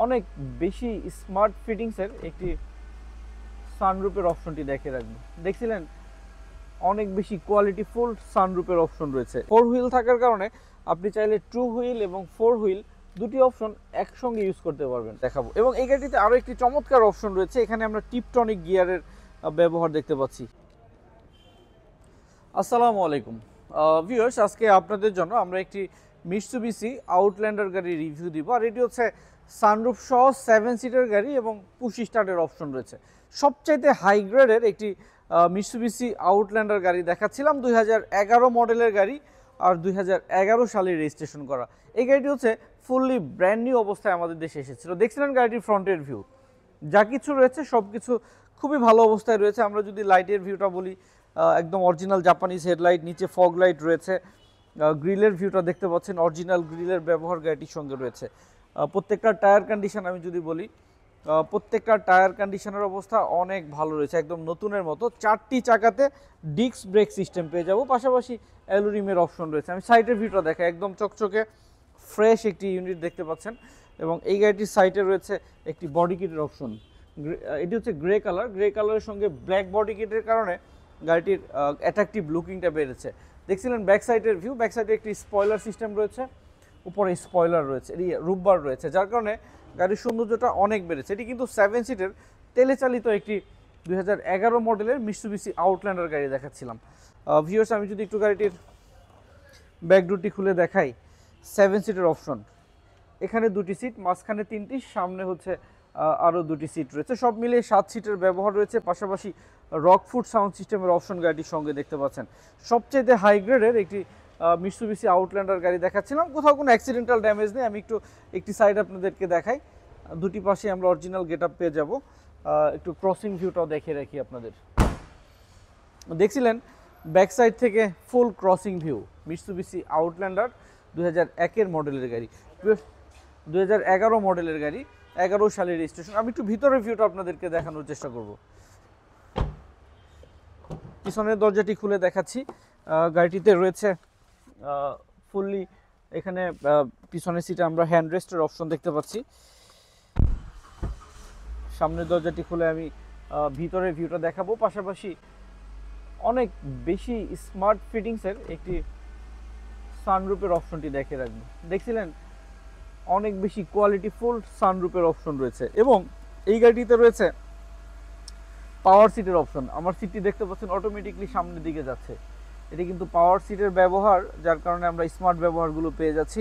অনেক বেশি স্মার্ট ফিটিংসের একটি সানরুফের অপশনটি দেখে রাখবো। দেখছিলেন অনেক বেশি কোয়ালিটিফুল সানরুফের অপশন রয়েছে। 4 হুইল থাকার কারণে আপনি চাইলে 2 হুইল এবং 4 হুইল দুটি অপশন একসঙ্গে ইউজ করতে পারবেন দেখাবো। এবং এই গাড়িটিতে আরও একটি চমৎকার অপশন রয়েছে, এখানে আমরা টিপটনিক গিয়ারের ব্যবহার দেখতে পাচ্ছি। আসসালামু আলাইকুম ভিউয়ার্স, আজকে আপনাদের জন্য আমরা একটি মিৎসুবিশি আউটল্যান্ডার গাড়ি রিভিউ দিব। আর এটি হচ্ছে সানরুফ সহ 7 সিটার গাড়ি এবং পুশ স্টার্টের অপশন রয়েছে। সবচাইতে হাই গ্রেডের একটি মিৎসুবিশি আউটল্যান্ডার গাড়ি দেখাচ্ছিলাম, 2011 মডেলের গাড়ি আর 2011 সালে রেজিস্ট্রেশন করা। এই গাড়িটি হচ্ছে ফুললি ব্র্যান্ড নিউ অবস্থায় আমাদের দেশে এসেছিল। দেখছিলেন গাড়িটির ফ্রন্টের ভিউ, যা কিছু রয়েছে সব কিছু খুবই ভালো অবস্থায় রয়েছে। আমরা যদি লাইটের ভিউটা বলি, একদম অরিজিনাল জাপানিজ হেডলাইট, নিচে ফগ লাইট রয়েছে। গ্রিলের ভিউটা দেখতে পাচ্ছেন, অরিজিনাল গ্রিলের ব্যবহার গাড়িটির সঙ্গে রয়েছে। প্রত্যেকটা টায়ার কন্ডিশন আমি যদি বলি, প্রত্যেকটা টায়ার কন্ডিশনের অবস্থা অনেক ভালো রয়েছে, একদম নতুনের মতো। 4টি চাকাতে ডিস্ক ব্রেক সিস্টেম পেয়ে যাব, পাশাপাশি অ্যালুরিমের অপশন রয়েছে। আমি সাইডের ভিউটা দেখাই, একদম চকচকে ফ্রেশ একটি ইউনিট দেখতে পাচ্ছেন। এবং এই গাড়িটির সাইডে রয়েছে একটি বডি কিটের অপশন। এটি হচ্ছে গ্রে কালার, গ্রে কালারের সঙ্গে ব্ল্যাক বডি কিটের কারণে গাড়িটির অ্যাট্রাকটিভ লুকিংটা বেড়েছে। দেখছিলেন ব্যাক সাইডের ভিউ, ব্যাক সাইডে একটি স্পয়লার সিস্টেম রয়েছে, উপরে স্পয়লার রয়েছে, রুফবার রয়েছে, যার কারণে গাড়ির সৌন্দর্যটা অনেক বেড়েছে। এটি কিন্তু 7 সিটের তেলে চালিত একটি 2011 মডেলের মিৎসুবিশি আউটল্যান্ডার গাড়ি দেখাচ্ছিলাম। ভিউয়ার্স, আমি যদি একটু গাড়িটির ব্যাক ডোরটি খুলে দেখাই, 7 সিটের অপশন। এখানে 2টি সিট, মাঝখানে 3টি, সামনে হচ্ছে আরও 2টি সিট রয়েছে। সব মিলিয়ে 7 সিটের ব্যবহার রয়েছে, পাশাপাশি রকফুট সাউন্ড সিস্টেমের অপশন গাড়িটির সঙ্গে দেখতে পাচ্ছেন। সবচেয়ে হাই গ্রেডের একটি মিৎসুবিশি আউটল্যান্ডার গাড়ি দেখাচ্ছিলাম। কোথাও কোনো অ্যাক্সিডেন্টাল ড্যামেজ নেই। আমি একটি সাইড আপনাদেরকে দেখাই, দুটি পাশে আমরা অরিজিনাল গেট আপ পেয়ে যাব। একটু ক্রসিং ভিউটাও দেখিয়ে রাখি আপনাদের। দেখছিলেন ব্যাক সাইড থেকে ফুল ক্রসিং ভিউ, মিৎসুবিশি আউটল্যান্ডার 2001 মডেলের গাড়ি, 2011 মডেলের গাড়ি, 11 সালের রেজিস্ট্রেশন। আমি একটু ভিতরের ভিউটা আপনাদেরকে দেখানোর চেষ্টা করব। পিছনের দরজাটি খুলে দেখাচ্ছি। গাড়িটিতে রয়েছে ফুললি, এখানে পিছনের সিটে আমরা হ্যান্ড রেস্টের অপশন দেখতে পাচ্ছি। সামনের দরজাটি খুলে আমি ভিতরের ভিউটা দেখাবো, পাশাপাশি অনেক বেশি স্মার্ট ফিটিংসের একটি সানরুফের অপশনটি দেখে রাখবো। দেখছিলেন অনেক বেশি কোয়ালিটিফুল সানরুফের অপশন রয়েছে। এবং এই গাড়িটিতে রয়েছে পাওয়ার সিটের অপশন। আমার সিটটি দেখতে পাচ্ছেন অটোমেটিকলি সামনের দিকে যাচ্ছে। এটি কিন্তু পাওয়ার সিটের ব্যবহার, যার কারণে আমরা স্মার্ট ব্যবহারগুলো পেয়ে যাচ্ছি।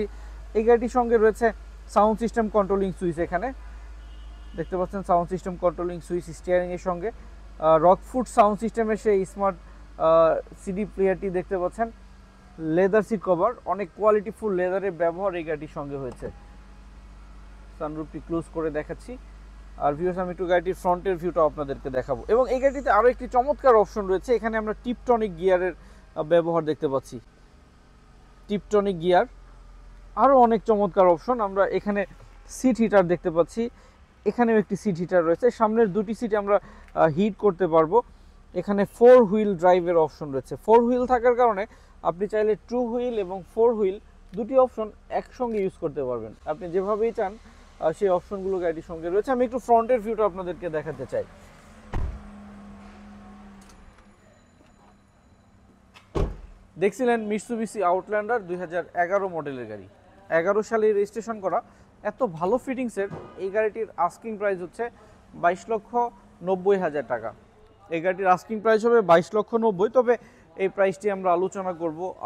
এই গাড়িটির সঙ্গে রয়েছে সাউন্ড সিস্টেম কন্ট্রোলিং সুইচ, এখানে দেখতে পাচ্ছেন সাউন্ড সিস্টেম কন্ট্রোলিং সুইচ স্টিয়ারিংয়ের সঙ্গে। রকফুট সাউন্ড সিস্টেমের সেই স্মার্ট সিডি প্লেয়ারটি দেখতে পাচ্ছেন। লেদার সিট কভার, অনেক কোয়ালিটিফুল লেদারের ব্যবহার এই গাড়িটির সঙ্গে হয়েছে। সানরুফটি ক্লোজ করে দেখাচ্ছি। আর ভিউয়ার্স, আমি একটু গাড়িটির ফ্রন্টের ভিউটা আপনাদেরকে দেখাবো। এবং এই গাড়িটিতে আরও একটি চমৎকার অপশন রয়েছে, এখানে আমরা টিপটনিক গিয়ারের ব্যবহার দেখতে পাচ্ছি। টিপটনিক গিয়ার, আরও অনেক চমৎকার অপশন। আমরা এখানে সিট হিটার দেখতে পাচ্ছি, এখানেও একটি সিট হিটার রয়েছে। সামনের 2টি সিট আমরা হিট করতে পারবো। এখানে 4 হুইল ড্রাইভের অপশন রয়েছে। 4 হুইল থাকার কারণে আপনি চাইলে 2 হুইল এবং 4 হুইল দুটি অপশন একসঙ্গে ইউজ করতে পারবেন। আপনি যেভাবেই চান সেই অপশনগুলো গাড়িটির সঙ্গে রয়েছে। আমি একটু ফ্রন্টের ভিউটা আপনাদেরকে দেখাতে চাই। দেখছিলেন মিৎসুবিশি আউটল্যান্ডার 2011 মডেলের গাড়ি, 11 সালে রেজিস্ট্রেশন করা। এত ভালো ফিটিংসের এই গাড়িটির আস্কিং প্রাইস হচ্ছে 22,90,000 টাকা। এই গাড়িটির আস্কিং প্রাইস হবে 22,90,000। তবে এই প্রাইসটি আমরা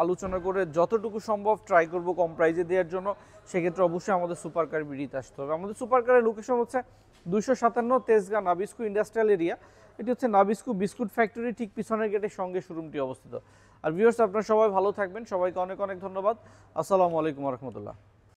আলোচনা করে যতটুকু সম্ভব ট্রাই করব কম প্রাইসে দেওয়ার জন্য। সেক্ষেত্রে অবশ্যই আমাদের সুপার কার বিডিতে আসতে হবে। আমাদের সুপার কারের লোকেশন হচ্ছে 257 তেজগাঁ নাবিস্কু ইন্ডাস্ট্রিয়াল এরিয়া। এটি হচ্ছে নাবিস্কু বিস্কুট ফ্যাক্টরি ঠিক পিছনের গেটের সঙ্গে শোরুমটি অবস্থিত। আর ভিউয়ার্স, আপনারা সবাই ভালো থাকবেন, সবাইকে অনেক অনেক ধন্যবাদ। আসসালামু আলাইকুম রহমতুল্লাহ।